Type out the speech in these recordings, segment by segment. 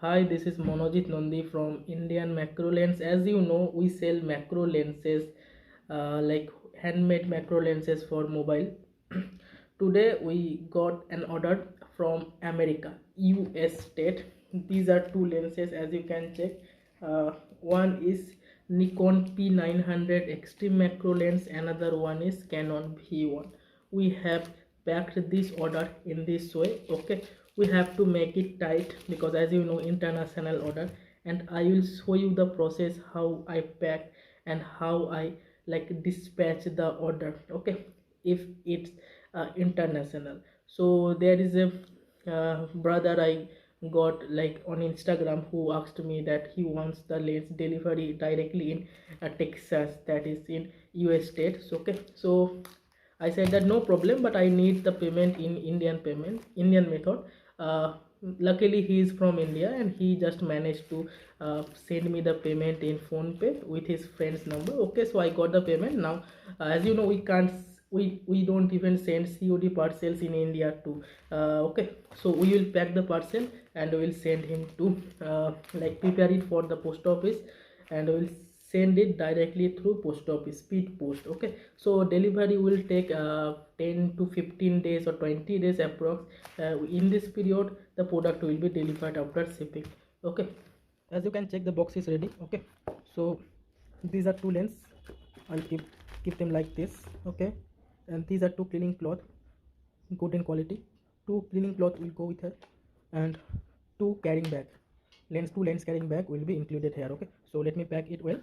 Hi, this is Monojit Nandi from Indian Macro Lens. As you know, we sell macro lenses, like handmade macro lenses for mobile. Today we got an order from America, US state. These are two lenses, as you can check. One is Nikon P900 Extreme Macro Lens, another one is Canon V1. We have packed this order in this way. Okay, we have to make it tight because, as you know, international order, and I will show you the process how I pack and how I like dispatch the order. Okay, if it's international. So there is a brother I got like on Instagram who asked me that he wants the lens delivery directly in Texas, that is in US state. So okay, so I said that no problem, but I need the payment in Indian method. uh, Luckily he is from India and he just managed to send me the payment in phone pay with his friend's number. Okay, so I got the payment now. As you know, we don't even send COD parcels in India too. Okay, so we will pack the parcel and we will send him to like prepare it for the post office, and we will send it directly through post office, speed post. Okay, so delivery will take 10 to 15 days or 20 days approx. In this period the product will be delivered after shipping. Okay, as you can check, the box is ready. Okay, so these are two lens. I'll keep them like this. Okay, and these are two cleaning cloth, good in quality. Two cleaning cloth will go with her, and two carrying bag. Two lens carrying bag will be included here. Okay, so let me pack it well.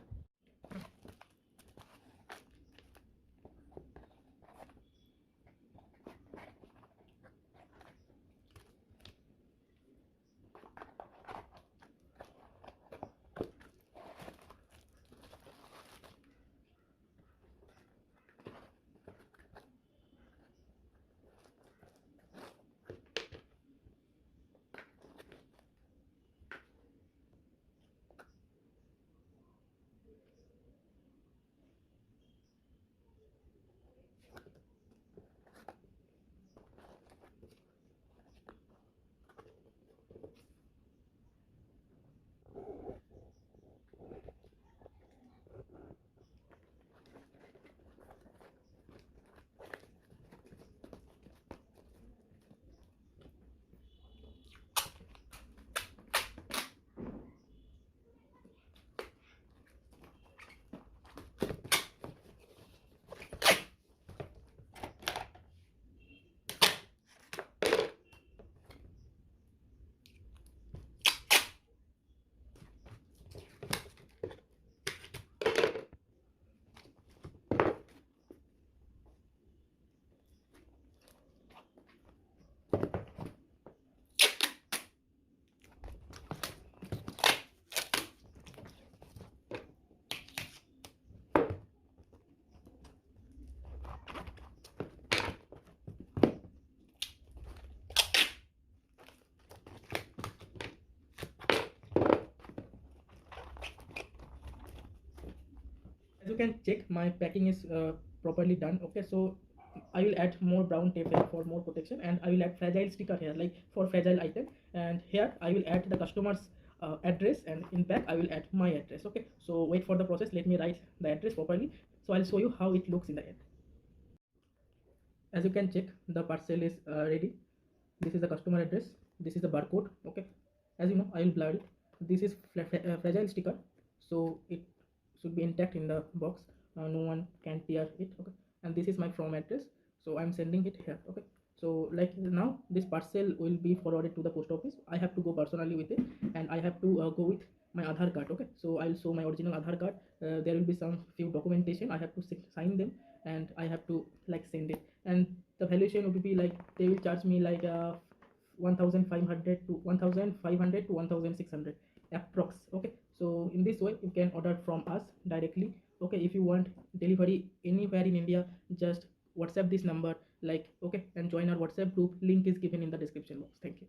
As you can check, my packing is properly done. Okay, so I will add more brown tape here for more protection, and I will add fragile sticker here like for fragile item, and here I will add the customer's address, and in back I will add my address. Okay, so wait for the process. Let me write the address properly, so I'll show you how it looks in the end. As you can check, the parcel is ready. This is the customer address, this is the barcode. Okay, as you know, I will blur it. This is fragile sticker, so it should be intact in the box. No one can tear it. Okay, and this is my from address, so I'm sending it here. Okay, so like now this parcel will be forwarded to the post office. I have to go personally with it, and I have to go with my Aadhaar card. Okay, so I'll show my original Aadhaar card. There will be some few documentation I have to sign them, and I have to like send it. And the valuation would be like they will charge me like 1500 to 1500 to 1600 approx. Okay, so in this way you can order from us directly. Okay, if you want delivery anywhere in India, just WhatsApp this number, like, okay, and join our WhatsApp group. Link is given in the description box. Thank you.